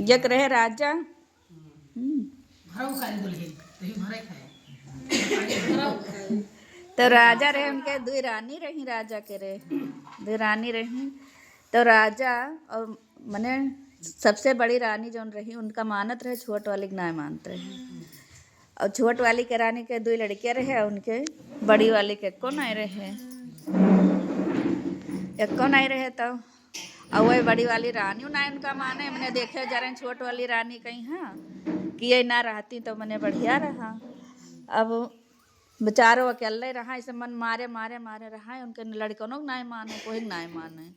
जक रहे राजा तो राजा रहे उनके दुई रानी रही राजा के रहे दुई रानी रही। तो राजा और मने सबसे बड़ी रानी जो रही उनका मानत रहे, छोट वाली ना मानत रहे। और छोट वाली के रानी के दो लड़के रहे, उनके बड़ी वाली के एको नहीं रहे, एको नहीं रहे। तो और वही बड़ी वाली रानी ना उनका माने, मैंने देखे जा रहे छोट वाली रानी कहीं हाँ कि ये ना रहती तो मैंने बढ़िया रहा। अब बेचारो अकेले रहा, इसे मन मारे मारे मारे रहा, उनके लड़कों ना माने, कोई ना माने,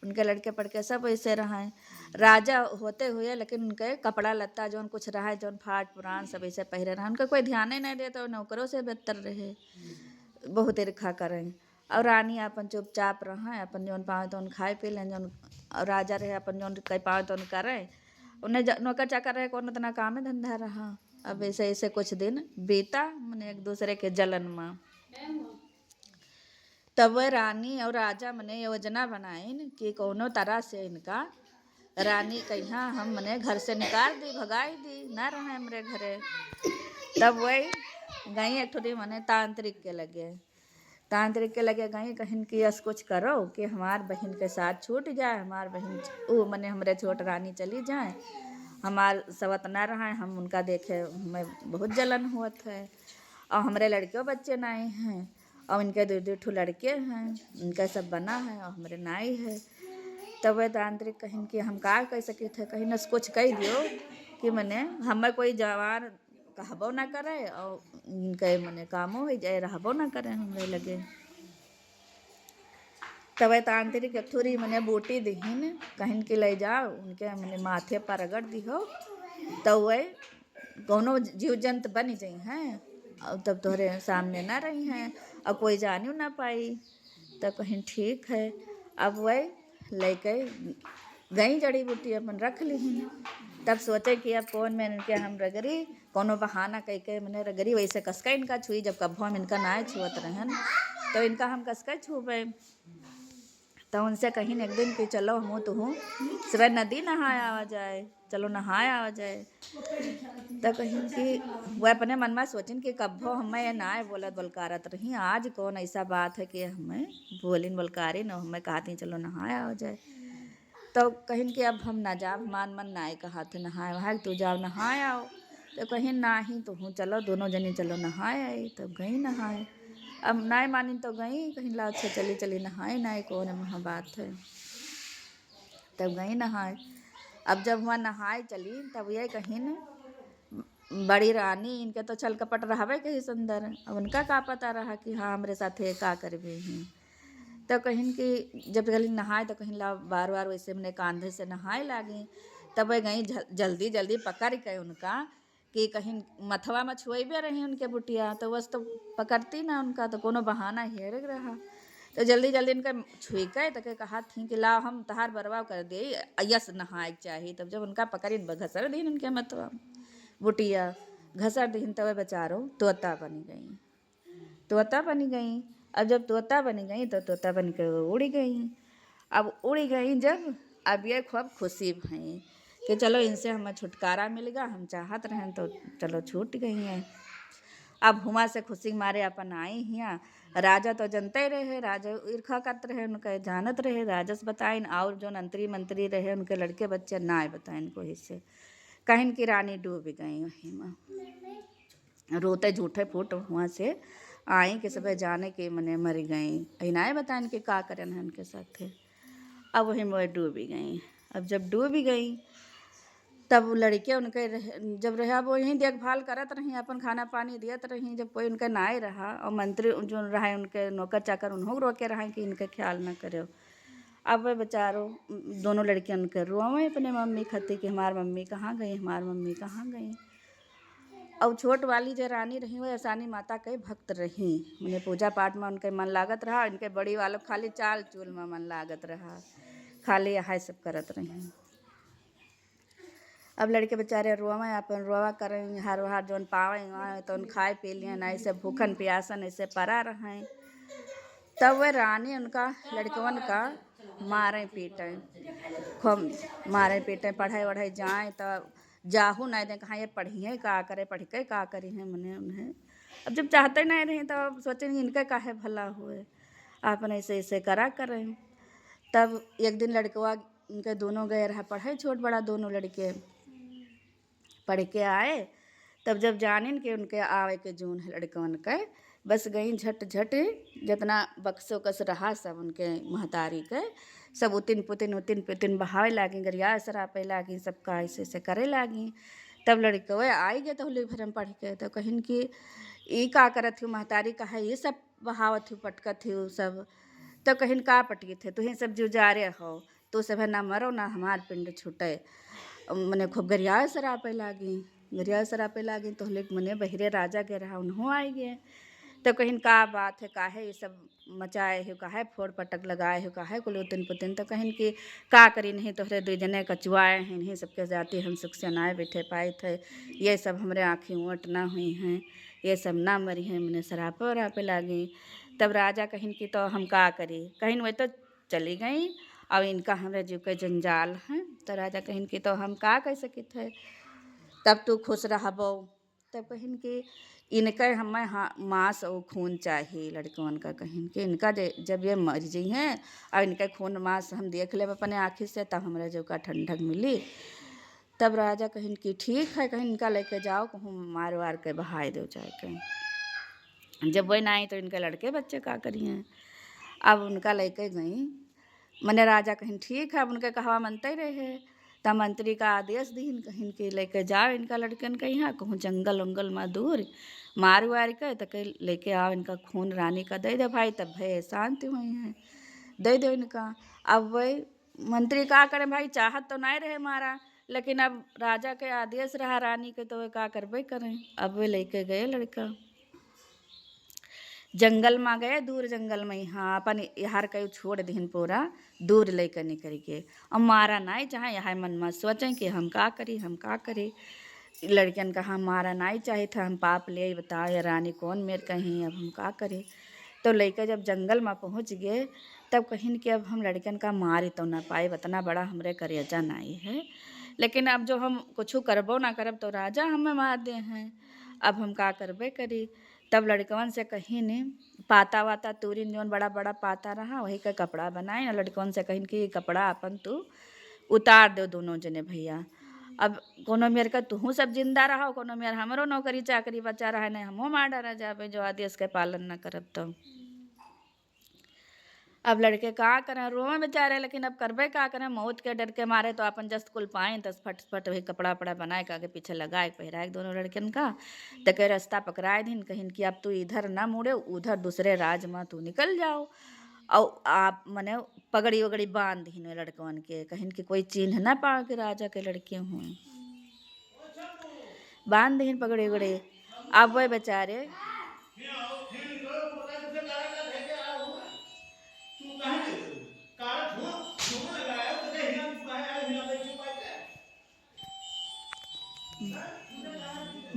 उनके लड़के पड़के सब ऐसे रहा। राजा होते हुए लेकिन उनके कपड़ा लत्ता जौन कुछ रहा जौन फाट पुरान सब ऐसे पहरे रहा, उनका कोई ध्यान ही नहीं देता, नौकरों से बेहतर रहे, बहुत ईर्खा करें। और रानी अपन चुपचाप रहा, अपन जौन पावे तो खाए पी लें, जौन और राजा रहे अपन जौन कहीं पावे तो करे, उन्हें नौकर चाकर रहे कौन इतना काम धंधा रहा। अब ऐसे ऐसे कुछ दिन बीता, मैंने एक दूसरे के जलन में। तब वह रानी और राजा मने योजना बनाइन कि कोनो तरह से इनका रानी कहिया हम मने घर से निकाल दी, भगाई दी, ना रहे हमरे घरे। तब वही गई एक थोड़ी मने तांत्रिक के लगे, तांत्रिक के लगे गई कहीं कि यस कुछ करो कि हमार बहन के साथ छूट जाए, हमार बहन वो मने हमरे छोट रानी चली जाए, हमार सवत ना रहा, हम उनका देखे हमें बहुत जलन हुआ है। और हमरे लड़के बच्चे नाई हैं और इनके दो दो ठो लड़के हैं, इनका सब बना है और हमारे नाई है। तब वह तांत्रिक कहीं कि हम का कह सके थे, कहीं न कुछ कह दियो कि मने हमें कोई जवान कहबो ना करे और इनके मने कामो हो जाए, रहबो ना करे हमरे लगे। तब वह तांत्रिक थोड़ी मने बूटी दीन कहीं कि ले जाओ उनके मने माथे पर रगड़ दिहो, तो वह कोनो जीव जंत बन जाई हैं और तब तोहरे सामने ना रही हैं और कोई जानी ना पाई। तो कहीं ठीक है। अब वह लेके गई जड़ी बूटी अपन रख ली, तब सोचे कि अब कौन में इनके हम रगरी, कोनो बहाना कह के मैंने रगरी, वैसे कसका इनका छुई, जब कब्बो हम इनका ना छुअत रहन तो इनका हम कसका छुबे। तो उनसे कहीं एक दिन कि चलो हम तो हूँ सुबह नदी नहाया आवा जाए, चलो नहाया आवा जाए। तो कहीं कि वह अपने मन में सोचिन कि कब्बो हमें ना बोलत बलकारत रही, आज कौन ऐसा बात है कि हमें बोलिन बलकारी न, हमें कहती चलो नहाया आवा जाए। तो कहीं कि अब हम ना जाब, मान मन ना कहा थे नहाए वहाए, तू जाओ नहाए आओ। तो कहीं ना ही तो हूँ चलो दोनों जनी चलो नहाए आई। तब गई नहाए, अब नाय मानी तो गई, कहीं ला अच्छा चली चली नहाए नाय कौन वहाँ बात है। तब गई नहाए, अब जब वहाँ नहाए चली तब ये कहीं बड़ी रानी इनके तो छल कपट रहवे कहीं सुंदर, अब उनका का पता रहा कि हाँ हमरे साथ का करबे हैं। तो कहीं कि जब गली नहाए तो कहीं ला बार बार वैसे मैंने कांधे से नहाए लागी। तब वह गई जल्दी जल्दी पकड़ के उनका कि कहीं मथवा में छुएबे रही उनके बुटिया, तो बस तो पकड़ती ना उनका, तो कोनो बहाना हेर रहा। तो जल्दी जल्दी इनका छुई के तो कहा थी कि ला हम तहार बरवा कर दे, यस नहाए चाहिए। तब जब उनका पकड़ी घसर दी उनके मथवा बुटिया, घसर दी तब बेचारो तोता बनी गई, तोता बनी गई। अब जब तोता बनी गई तो तोता बन के उड़ी गई। अब उड़ी गई जब, अब ये खूब खुशी भई कि चलो इनसे हमें छुटकारा मिल गया, हम चाहत रहें तो चलो छूट गई हैं। अब हुआ से खुशी मारे अपन आई हियाँ, राजा तो जनते ही रहे, राजा ईर्खा करते रहे, उनके जानत रहे, राजस बताइन और जो मंत्री मंत्री रहे उनके लड़के बच्चे ना बताइन कोई से। कहीं की रानी डूब गई वहीं में, रोते झूठे फूट वहाँ से आई कि सब जाने के मने मर गई, इनाए बताएं कि का करें उनके साथ। अब वहीं में डूबी गई। अब जब डूबी गई तब लड़के उनके जब रहे, अब वहीं देखभाल करत रही, अपन खाना पानी दियत रही, जब कोई उनका नाए रहा और मंत्री जो रहे उनके नौकर चाकर उन्हों रोके रहा कि इनके ख्याल न करो। अब वे बेचारो दोनों लड़के उनके रोवे अपने मम्मी खाती कि हमार मम्मी कहाँ गई, हमार मम्मी कहाँ गई। और छोट वाली जो रानी रही वो ऐसानी माता के भक्त रही, मैंने पूजा पाठ में उनके मन लागत रहा, इनके बड़ी वालों खाली चाल चूल में मन लागत रहा, खाली यह सब करत रही। अब लड़के बेचारे रोवा अपन रोवा करें, हर वहार जौन पावे तो खाए पी लियन, ऐसे भूखन प्यासन ऐसे परा रहें। तब वह रानी उनका लड़कवन का मारे पीटे, खूब मारे पीटे, पढ़ाई वढ़ाई जाए तो जाहू नहीं दे, कहाँ ये पढ़िए का करे, पढ़ के का करी है मने उन्हें। अब जब चाहते नहीं रहे तो सोचेंगे इनका काहे भला हुए, आपन ऐसे ऐसे करा करें। तब एक दिन लड़कवा उनके दोनों गए रहा पढ़े, छोट बड़ा दोनों लड़के पढ़ के आए। तब जब जानिन कि उनके आवे के जून है लड़कवन के, बस गई झट झट जितना बक्सो कस रहा सब उनके महतारी के सब उतिन पुतिन बहावे लागी, गरिया सरापे लागी, सबका ऐसे ऐसे करे लागी। तब लड़कवे आई गए तो होली भरम पढ़ के, तो कहिन कि ई का करत हूँ महतारी, कहा ये सब बहावत हूँ पटकत हूँ सब। तो कहिन का पटकी थे, तुही सब जुजारे हो, तो सब है ना मरो ना हमार पिंड छूटे। मने खूब गरिया सरापे लागी, गरिया सरापे लागी तो होले मने बहिरे राजा के रहा उन्हों आई गए। तो कहिन का बात है, काहे ये सब मचाए हो, काहे फोड़ पटक लगाए हो, काहे कुल उतिन पुतिन। तो कहिन कि का करी, नहीं तोहरे दो जने कचुआए हैं, नहीं सबके जाति हम सुख से नाए बैठे पाए थे, ये सब हमरे आँखें ऊँट ना हुई हैं, ये सब ना मरी हैं, मैंने सरापे वरापे लागी। तब राजा कहिन कि तो हम का करी, कहिन वही तो चली गई, अब इनका हमरे जीव के जंजाल हैं। तो राजा कहिन कि तो हम का कह सकी थे, तब तू खुश रहबो। तब कहिन कि इनके हमें मांस और खून चाहिए लड़कवन का, कहिन कि इनका जब ये मर जी हैं और इनका खून मांस हम देख ले अपने आँखी से, तब हमारे जो का ठंडक मिली। तब राजा कहिन कि ठीक है, कहीं इनका लेके जाओ, कहूँ मार वार के बहाए दो जाए के। जब वही ना आई तो इनके लड़के बच्चे का करिए। अब उनका लेके गई, मने राजा कहिन ठीक है, अब उनके कहा मनते रहे। तब मंत्री का आदेश दीन, कहिन के लेके जाओ इनका लड़कन के यहाँ, कहूँ जंगल उंगल में दूर मार वार के, तो कहीं लेके आओ इनका खून रानी का दे दे भाई, तब भय शांति हुई हैं, दे दो इनका। अब वही मंत्री का करे भाई, चाहत तो नहीं रहे मारा, लेकिन अब राजा के आदेश रहा रानी के, तो वे का करबे करें। अब वे लेके गए लड़का, जंगल में गए, दूर जंगल में, हाँ अपन यार कहीं छोड़ दीन पूरा दूर लेकर निकल के। अब मारा नहीं चाहे, यहाँ मन में सोचें कि हम का करी, हम का करी। लड़कियन कहा मारा नहीं चाहे था, हम पाप ले बताओ ये रानी कौन मेरे कहीं, अब हम का करें। तो लेकर जब जंगल में पहुँच गए, तब कहिन कि अब हम लड़कियन का मार तो ना पाए, इतना बड़ा हमरे करेजा नहीं है, लेकिन अब जो हम कुछ करबो ना करब तो राजा हमें मार दे हैं, अब हम का करबे करी। तब लड़कवन से कहिन पाता वाता तूरिन जौन बड़ा बड़ा पाता रहा वही का कपड़ा बनाए, और लड़कवन से कहिन कि कपड़ा अपन तू उतार दो दोनों जने भैया। अब कोनो मेर का तुहू सब जिंदा रहो, कोनो मेर हमरो नौकरी चाकरी बचा रहा, नहीं हमो मार डरा जाबे जो आदेश के पालन न करब तो। अब लड़के का करें, रोए बेचारे, लेकिन अब करबे का करें, मौत के डर के मारे तो अपन जस्ट कुल पाए तस फट फट वही कपड़ा वपड़ा बनाए के आगे पीछे लगाए पहराए दोनों लड़कन का। तो कह रास्ता पकड़ाए दिन, कहिन कि अब तू इधर ना मुड़े, उधर दूसरे राज में तू निकल जाओ। और आप मने पगड़ी वगड़ी बांध दीन लड़कवन के, कहिन कि कोई चिन्ह ना पाओ कि राजा के लड़के हुए, बांध दीन पगड़ी वगड़ी। अब वह बेचारे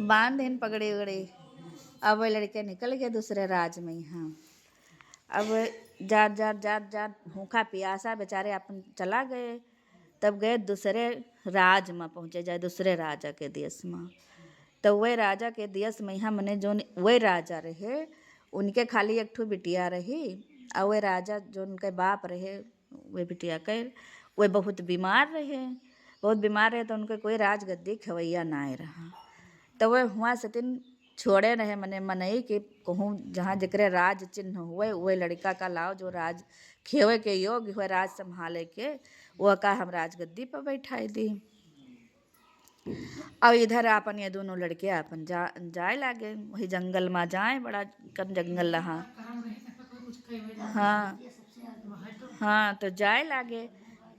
बांध दीन पगड़ी वगड़ी। अब वह लड़के निकल गए दूसरे राज में। यहाँ अब जात जात जात जात भूखा प्यासा बेचारे अपन चला गए। तब गए दूसरे राज में पहुँचे, जाए दूसरे राजा के देश में। तो वह राजा के देश में यहाँ मने जो वह राजा रहे उनके खाली एक ठो बिटिया रही, और वह राजा जो उनके बाप रहे वह बिटिया के वह बहुत बीमार रहे, बहुत बीमार रहे, तो उनके कोई राजगद्दी खवैया ना रहा। तो वह हुआ सतिन छोड़े रहे मने मनई कि कहूँ जहाँ जकरे राज चिन्ह हुए वह लड़का का लाओ जो राज खेवे के योग्य हुए, राज संभाले के, वह का हम राजगद्दी पर बैठाई दी। और इधर अपन ये दोनों लड़के अपन जाए लागे, वही जंगल में जाए, बड़ा कम जंगल रहा। हाँ हाँ, तो जाए लागे।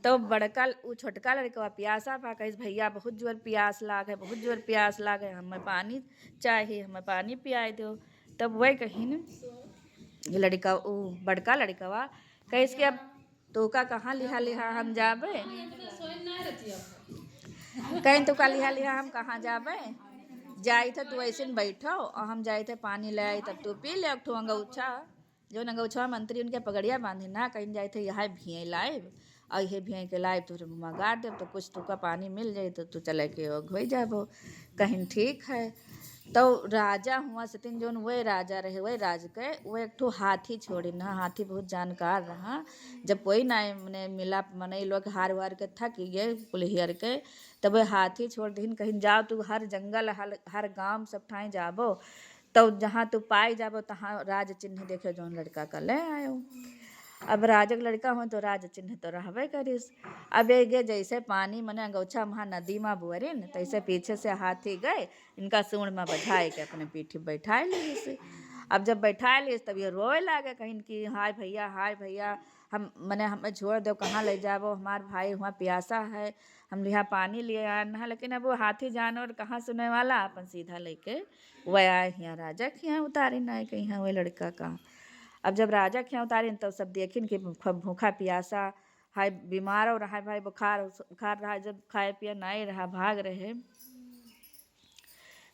तो बड़का वो छोटका लड़का प्यासा पा, कही भैया बहुत जोर प्यास लागे, बहुत जोर प्यास लागे, हमें पानी चाहिए, हमें पानी पियाई दो। तब वही कहिन लड़का वो बड़का लड़कवा कही कि अब तो का कहाँ लिहा लिहा हम जाबे, कहीं तो का लिहा लिहा हम कहाँ जाबे, जाई थे तू ऐसे बैठो और हम जाए थे पानी ले आई, तब तू पी ले एक ठो अंगौछा जो नगौछवा मंत्री उनके पगड़िया बांधे ना कहीं जाए थे यहाँ भिय लाइब और ये भिय के लाइब तो मंगा देव तो कुछ तुका पानी मिल जाए तो तू चले के घोई जाबो। कहीं ठीक है। तो राजा हुआ सतिन जोन वही राजा रहे वही राज के वो एक ठो हाथी छोड़ी ना। हाथी बहुत जानकार रहा। जब कोई ना मने मिला मने लोग हार वार के थक गए पुलिहर के तब वह हाथी छोड़ दीन कहीं जाओ तू हर जंगल हर गांव सब ठाई जाबो तो जहाँ तू पाई जाबो तहाँ राज चिन्ह देखे जोन लड़का का ले आयो। अब राजा के लड़का हो तो राज चिन्ह तो रहबे करिस। अब ये जैसे पानी मने गौछा वहाँ नदी में बुअरिन तैसे पीछे से हाथी गए इनका सूंड में बैठाए के अपने पीठी बैठाए लीस। अब जब बैठाए लीस तब ये रोए लागे कहीं कि हाय भैया हम मने हमें छोड़ दो कहाँ ले जाबो हमार भाई वहाँ प्यासा है हम यहाँ पानी लिए आना है। लेकिन अब वो हाथी जानवर कहाँ सुने वाला अपन सीधा लेके वह आए यहाँ राजा के यहाँ उतारे ना कहीं यहाँ वह लड़का का। अब जब राजा के यहाँ उतारे तब सब देखिन कि भूखा प्यासा हाय बीमार हो रहा है भाई बुखार बुखार रहा जब खाए पिए नहीं रहा भाग रहे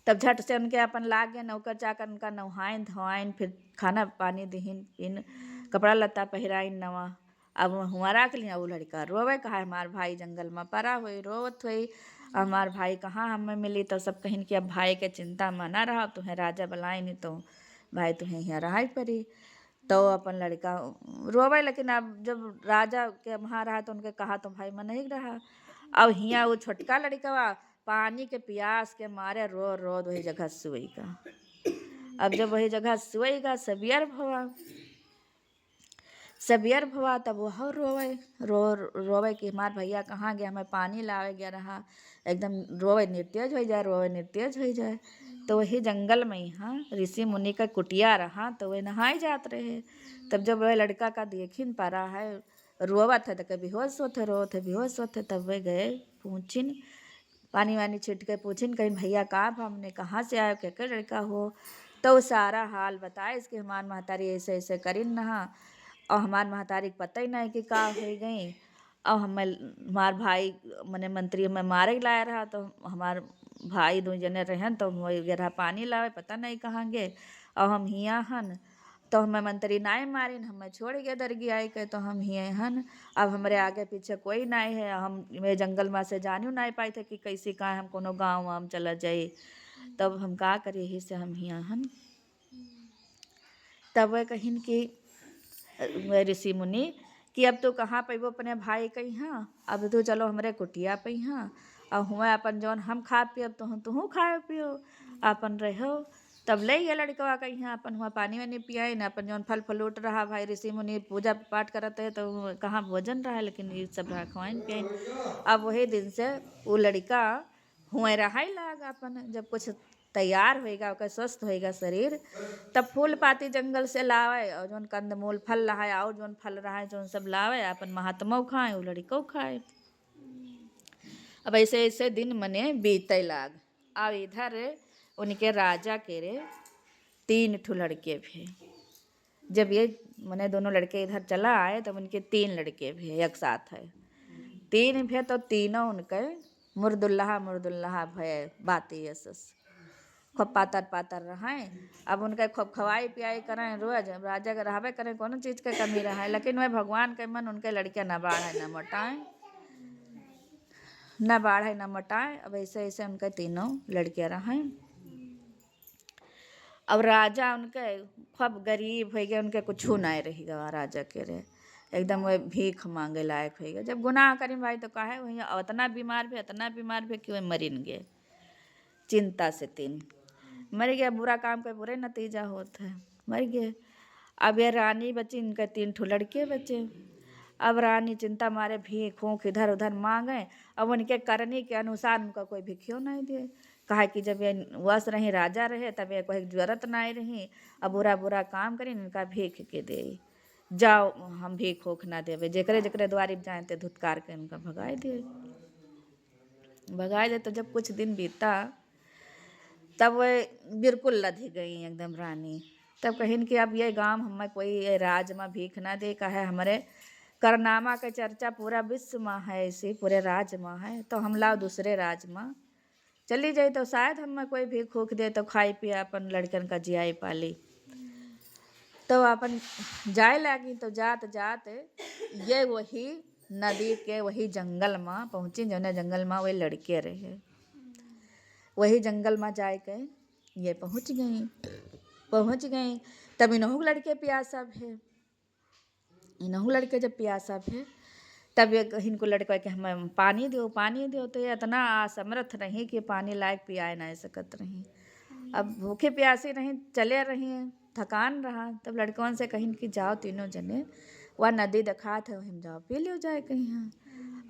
तब झट से उनके अपन लाग गए नौकर चाकर उनका नहाइन धोआइन फिर खाना पानी दीन पिन कपड़ा लत्ता पहराइन नवा। अब हमारा के लिए वो लड़का रोवे कहा हमार भाई जंगल में पड़ा हुई रोवत हुई हमार भाई कहाँ हमें मिली। तो सब कहिन कि अब भाई के चिंता में ना रहा तुम्हें राजा बुलाए नहीं तो भाई तुम्हें यहाँ रहा पड़ी। तो अपन लड़का रोवे लेकिन अब जब राजा के वहाँ रहा तो उनके कहा तो भाई मन नहीं रहा। अब हिया वो छोटका लड़का पानी के प्यास के मारे रो रो वही जगह सोएगा। अब जब वही जगह सोएगा सबियर भवा तब वह रोवे कि हमार भैया कहाँ गया हमें पानी लावे गया रहा एकदम रोवे निर्तेज हो जाए। तो वही जंगल में यहाँ ऋषि मुनि का कुटिया रहा तो वह नहाए जात रहे। तब जब वह लड़का का देखिन पा है रोवत है तो कभी बेहोश होते तब वे गए पूछिन पानी वानी छिट के पूछिन कहीं भैया कहाँ हमने कहाँ से आयो क्या लड़का हो। तो वो सारा हाल बताए इसके हमार महतारी ऐसे ऐसे करिन नहा और हमार महतारी को पता ही नहीं कि का हो गई। और हमार भाई मने मंत्री हमें मारे लाया रहा तो हमार भाई दो जने रहन तो वही पानी लावे पता नहीं कहाँ गे और हम हिया हन तो हमें मंत्री नाय मारिन हमें छोड़ के दर गया के तो हम हिए हन। अब हमारे आगे पीछे कोई नहीं है हम मैं जंगल में से जानियो नहीं पाए थे कि कैसे का हम कोनो गाँव वाम चला जाए तब हम का करिए ही से हम हिया हन। तब वह कहिन कि ऋषि मुनि कि अब तो कहाँ पैबो अपने भाई कहीं हाँ अब तो चलो हमारे कुटिया पे हाँ और हुआ अपन जौन हम खा पियब तो हम तुहू खाए पियो अपन रहो। तब ले ये लड़का कहीं हाँ अपन हुआ पानी वानी पियाए न अपन जौन फल फलूट रहा भाई ऋषि मुनि पूजा पाठ करते है तो कहाँ भोजन रहा लेकिन ये सब रहा खवाइन पियाइन। अब वही दिन से वो लड़का हुए रहा ही लागा अपन जब कुछ तैयार होएगा ओकर स्वस्थ होएगा शरीर तब फूल पाती जंगल से लावे और जौन कंदमूल फल रहा है और जौन फल रहा है जौन सब लावे अपन महात्मा खाए वो लड़को खाए। अब ऐसे ऐसे दिन मने बीते लाग। अब इधर उनके राजा के रे 3 ठो लड़के भी जब ये मने दोनों लड़के इधर चला आए तब उनके 3 लड़के भी एक साथ है 3 भी तो तीनों उनके मुर्दुल्लाह भय बाती यसस खूब पातर रहे। अब उनके खूब खवाई पियाई करें रोज राजा के रहबे करें कोनो चीज़ के कमी रहे लेकिन वह भगवान के मन उनके लड़के न बाढ़े न मोटाए। अब ऐसे ऐसे उनके तीनों लड़के रहे। अब राजा उनके खूब गरीब हो गए उनके कुछ नहीं रही गवा राजा के रे एकदम वह भीख मांगे लायक हो गए। जब गुनाह करें भाई तो काहे वही इतना बीमार भी कि वह मरिन गए चिंता से 3 मर गया बुरा काम का बुरे नतीजा होता है मर गए। अब ये रानी बची इनके 3 ठो लड़के बचे। अब रानी चिंता मारे भीख ऊख इधर उधर मांगे अब उनके करनी के अनुसार उनका कोई भिखियो नहीं दे कहा कि जब ये वश रही राजा रहे तब ये कोई जरूरत नहीं रही अब बुरा काम करी इनका भीख के दे जाओ हम भीख ऊख ना देवे जेकरे द्वारी जाए ते धुतकार के उनका भगाए दे। तो जब कुछ दिन बीता तब वह बिल्कुल लधी गई एकदम रानी। तब कहिन कि अब ये गांव हमें कोई राज में भीख ना दे का है हमारे करनामा का चर्चा पूरा विश्व में है ऐसे पूरे राज में है तो हम लाओ दूसरे राज में चली जाए तो शायद हमें कोई भीख ऊख दे तो खाई पिया अपन लड़कन का जियाई पाली। तो अपन जाए लागी। तो जात जात ये वही नदी के वही जंगल में पहुँची, जौने जंगल में वही लड़के रहे। वही जंगल में जाए के ये पहुँच गई। तब इनहु लड़के प्यासा भे। इनहु लड़के जब प्यासा भे तब ये इनको लड़का के हमें पानी दो। तो ये इतना असमर्थ रही कि पानी लायक पियाए नहीं सकत रही। अब भूखे प्यासे रही, चले रही, थकान रहा। तब लड़कवन से कहीं कि जाओ तीनों जने, वह नदी दिखा थे वहीं जाओ पी लो जाए कहीं। हाँ,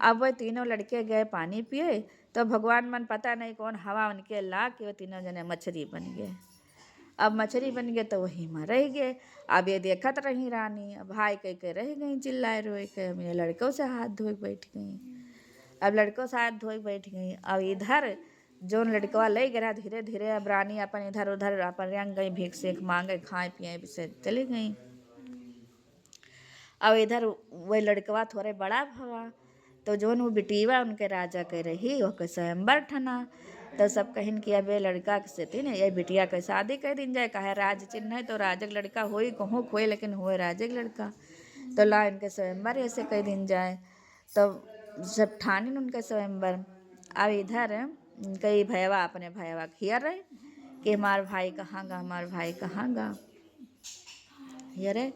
अब वह तीनों लड़के गए पानी पिए। तो भगवान मन पता नहीं कौन हवा उनके ला कि वो तीनों जने मछली बन गए। अब मछली बन गए तो वही में रह गए। अब ये देखत रही रानी, अब भाई कह के रह गई चिल्लाए रोए के। मेरे लड़कों से हाथ धोए बैठ गई। अब लड़कों से हाथ धोए बैठ गई। अब इधर जो लड़कवा ले गया धीरे धीरे, अब रानी अपन इधर उधर अपन रंग गई, भीख सेख मांगे, खाए पिए से चली गई। अब इधर वही लड़कवा थोड़े बड़ा भवा। तो जोन वो बिटीवा उनके राजा के रही वो के स्वयंवर ठना। तो सब कहिन कि अब ये लड़का से थी ना ये बिटिया के शादी कर दिन जाए, कहे राज चिन्ह है तो राजक लड़का होई कहूँ खोए, लेकिन होए राजक लड़का। तो ला इनके स्वयंवर ऐसे कह दिन जाए। तो सब ठानिन उनके स्वयंवर। अब इधर कई भैया अपने भैया खियर रहे कि हमार भाई कहाँ गा, हमार भाई कहाँ गा ये रे।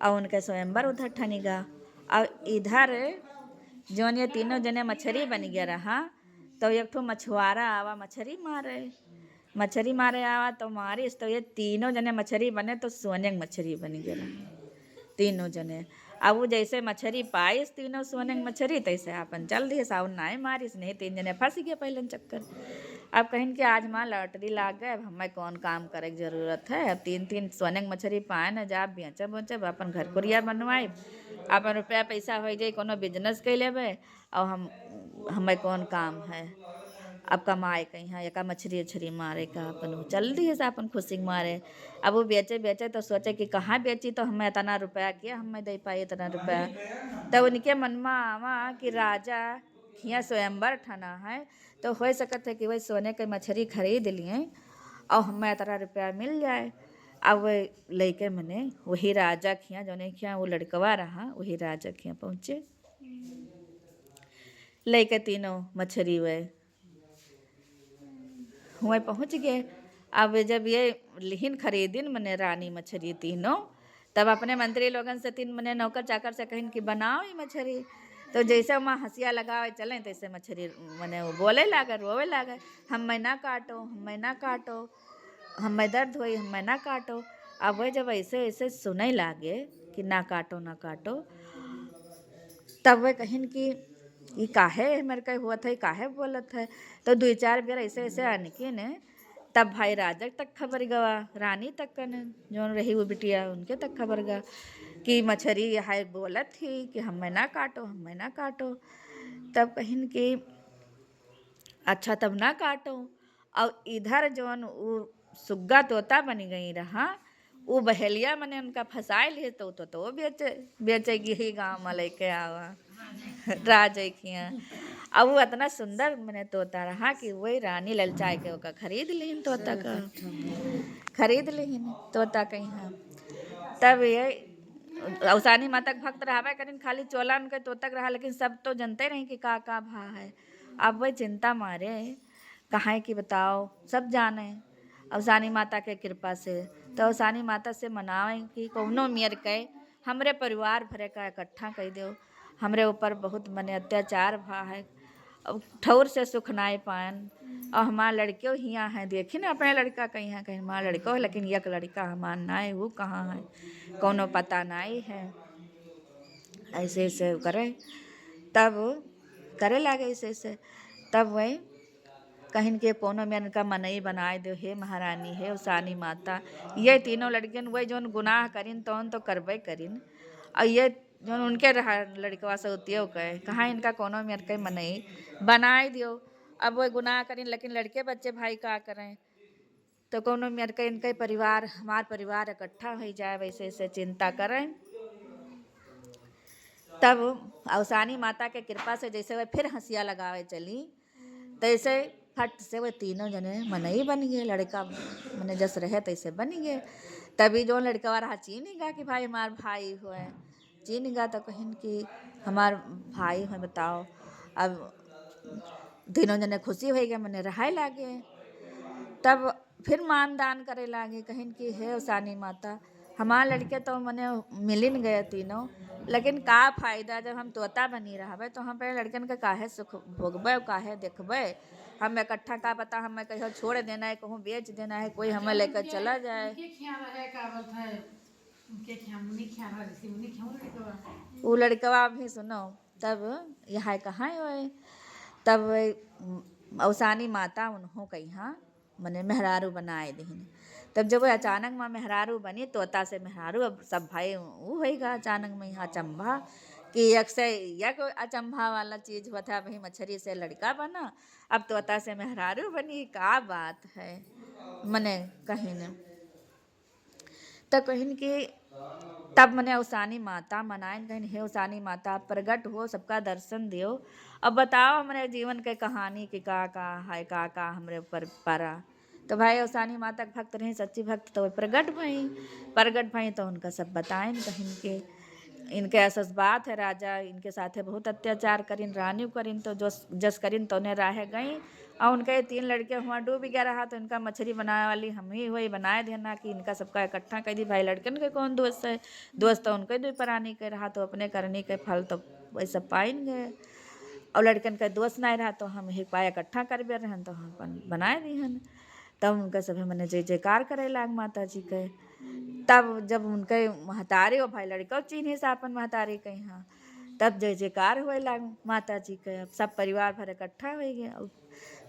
और उनके स्वयंवर उधर ठनिगा। और इधर जौन ये तीनों जने मछली बन गया रहा। तो एक ठो मछुआरा आवा मछली मारे आवा तो मारिस। तो ये तीनों जने मछली बने तो सोने की मछली बन गया रहा तीनों जने। अब वो जैसे मछली पाइस तीनों सोने की मछली तैसे अपन चल दिए साउन नाई मारिस, नहीं तीन जने फंस गए पहले चक्कर। अब कहीं कि आज माँ लॉटरी लाग गए, अब हमें कौन काम करे की जरूरत है। अब तीन तीन सोने की मछली पाए न जा बेचब अपन घर कुरिया बनवाए, अपन रुपया पैसा हो जाए कोनो बिजनेस कर लेबे। और हमें कौन काम है अब कमाए कहीं है एका मछली उछरी मारे का। अपन वो चल दिए से अपन खुशी मारे। अब वो बेचे तो सोचे कि कहाँ बेची तो हमें इतना रुपया किया हमें दे पाई इतना रुपया। तब उनके मन में आवा कि राजा खिया स्वयंवर ठना है तो हो सकत है कि वही सोने के मछली खरीद लिए और हमें इतना रुपया मिल जाए। अब वह लैके मने वही राजा खिया जौने खिया वो लड़कवा रहा वही राजा खिया पहुँचे। लैके तीनों मछली वह हुए पहुँच गए। अब जब ये लिहिन खरीदिन मने रानी मछली तीनों, तब अपने मंत्री लोगन से तीन मने नौकर चाकर से कहिन कि बनाओ ये मछली। तो जैसे वहाँ हंसिया लगावे चलें तैसे मछली मने वो बोले लागे रोवे लागे, हमें ना काटो हमें ना काटो, हमें दर्द होई हमें ना काटो। अब वह जब ऐसे ऐसे सुने लागे कि ना काटो, तब वह कहिन कि ये काहे मेरे कहे हुआ था, काहे बोलत है। तो दो चार बेर ऐसे ऐसे अनके ने तब भाई राजा तक खबर गवा, रानी तक कने जो रही वो बिटिया उनके तक खबर गा कि मछली हाय बोलत थी कि हमें ना काटो। तब कहिन कि अच्छा तब ना काटो। और इधर जौन वो सुग्गा तोता बनी गई रहा वो बहेलिया मने उनका फंसाए लिए तो बेचेगी ही गाँव में लेके आवा राजा खिया। अब वो इतना सुंदर मने तोता रहा कि वही रानी ललचाए के ओका खरीद लीन तोता कहीं। हाँ, तब ये औसानी माता के भक्त रहा करीन खाली चोला उनके तोतक रहा, लेकिन सब तो जनते नहीं कि का भा है। अब वही चिंता मारे कहाँ कि बताओ सब जाने औसानी माता के कृपा से। तो औसानी माता से मनावे कि कौनो मियर के हमरे परिवार भरे का इकट्ठा कर दो, हमरे ऊपर बहुत मने अत्याचार भा है, अब ठौर से सुख नाई पान। और हमार लड़कियों हियाँ हैं देखी ना अपने लड़का कहीं है कहीं हमार लड़को है, लेकिन एक लड़का हमार नाई वो कहाँ है कौनो पता नाई है। ऐसे ऐसे करे तब करे लागे ऐसे तब वही कहिन के कोनो में इनका मनई बनाए दो हे महारानी हे उसानी माता। ये तीनों लड़कियन वही जोन गुनाह करिन तौन तो करबे करिन, और ये जोन उनके रहा लड़कवा से उतियो कहे कहाँ इनका कोनो में इनका मनई बनाए दियो। अब वो गुनाह करिन लेकिन लड़के बच्चे भाई का करें, तो कोनो में इनके परिवार हमार परिवार इकट्ठा हो जाए वैसे ऐसे चिंता करें। तब औसानी माता के कृपा से जैसे वह फिर हंसिया लगावे चली तैसे फट से वो तीनों जने मनई बन गए, लड़का मने जस रहे तैसे बन गए। तभी जो लड़का रहा चीनेगा कि भाई हमार भाई हुए, चीनेगा तो कहिन कि हमार भाई है बताओ। अब तीनों जने खुशी हो गए, मने रहाय लागे। तब फिर मानदान करे लागे, कहिन कि हे उसानी माता, हमार लड़के तो मने मिलिन गए तीनों, लेकिन का फायदा जब हम तोता बनी रहबे तो हम पे लड़कन के काहे सुख भोगबे, काहे देखबे। हम इकट्ठा का पता हमें कहीं छोड़ देना है, कहूँ बेच देना है, कोई हमें लेकर चला जाए। वो लड़कवा भी सुनो, तब यहाँ कहाँ है, तब औसानी माता उन्हों कहाँ मने मेहरारू बनाए दीन। तब जब वो अचानक माँ मेहरारू बनी, तोता से मेहरारू, अब सब भाई वो होगा अचानक में यहाँ अचंभा कि एक से एक अचंभा वाला चीज हुआ था। वही मछली से लड़का बना, अब तोता से मेहरारू बनी, का बात है मने कहीं न। तो कहिन कि तब मने उसानी माता मनाइन, कहिन हे उसानी माता प्रगट हो, सबका दर्शन दियो, अब बताओ हमारे जीवन के कहानी की का है, का हमरे ऊपर परा। तो भाई उसानी माता के भक्त रहे, सच्ची भक्त, तो प्रगट भई तो उनका सब बताएं, कहिन के इनके ऐसा बात है, राजा इनके साथे बहुत अत्याचार करिन, रानी करिन, तो जो जस करिन तो उन्हें राह गई। और उनके 3 लड़के हुआ डूब गया रहा, तो इनका मछली बनाने वाली हम ही हुई, बनाए देना कि इनका सबका इकट्ठा कर दी। भाई लड़कन के कौन दोस्त है, दोस्त तो उनके 2 प्राणी के रहा, तो अपने करने के फल तो वैसे पाएंगे। और लड़कन के दोस्त नहीं रहा, तो हम ही पाया इकट्ठा कर बे रहन, तो हम अपन बनाए दीहन। तब उनके सभी मैंने जय जयकार करे लाग माता जी के। तब जब उनके महतारी और भाई लड़का चिन्ह से अपन महतारी के यहाँ, तब जय जयकार हुए लाग माता जी के। अब सब परिवार भर इकट्ठा हो गए,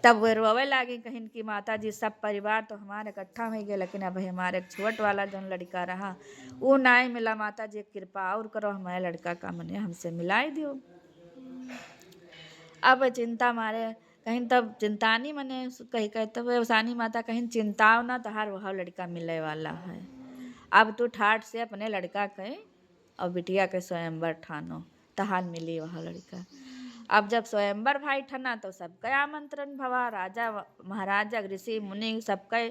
तब वे रोवे लागे, कहिन कि माता जी सब परिवार तो हमारे इकट्ठा हो गए, लेकिन अब हमारे एक छोट वाला जो लड़का रहा वो नहीं मिला। माता जी कृपा और करो, हमारे लड़का का मने हमसे मिलाई दियो। अब चिंता मारे कहीं तब चिंतानी मने कही कहे, तब उसानी माता कहीं चिंताओ ना, तहार वह लड़का मिले वाला है। अब तू ठाठ से अपने लड़का के और बिटिया के स्वयंवर ठानो, तहार मिली वह लड़का। अब जब स्वयंवर भाई ठना तो सबके आमंत्रण भवा, राजा महाराजा ऋषि मुनि सबके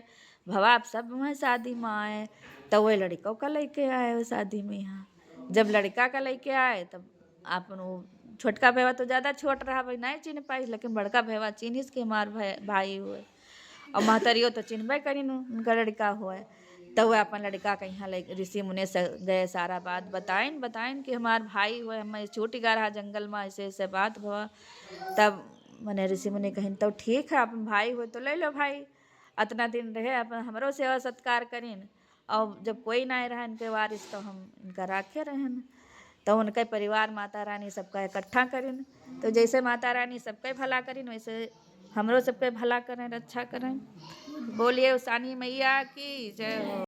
भवा, अब सब वहाँ शादी में आए। तो वही लड़कों का लेके आए वो शादी में। यहाँ जब लड़का का लेके आए, तब आपन वो छोटका भेवा तो ज़्यादा छोट रहा, भाई नहीं चिन्ह पाई, लेकिन बड़का भेवा चिन्हिस के मार भाई हुए। और महतरियो तो चिन्हबे करिन उनका लड़का हुए। तो वह अपन लड़का के यहाँ ले ऋषि मुनि से गए, सारा बात बताइन कि हमार भाई हुए, हम छूट गया रहा जंगल में, ऐसे ऐसे बात हुआ। तब मैंने ऋषि मुनि कहिन तो ठीक है, अपन भाई हो तो ले लो भाई, अतना दिन रहे अपन हमरो सेवा सत्कार करिन, और जब कोई नहीं रहा इनके वारिस तो हम इनका राखे रहन। तो उनके परिवार माता रानी सबका इकट्ठा करिन, तो जैसे माता रानी सबके भला करिन, वैसे हमरो सबके भला करें, रक्षा करें। बोलिए उसानी मैया की जय हो।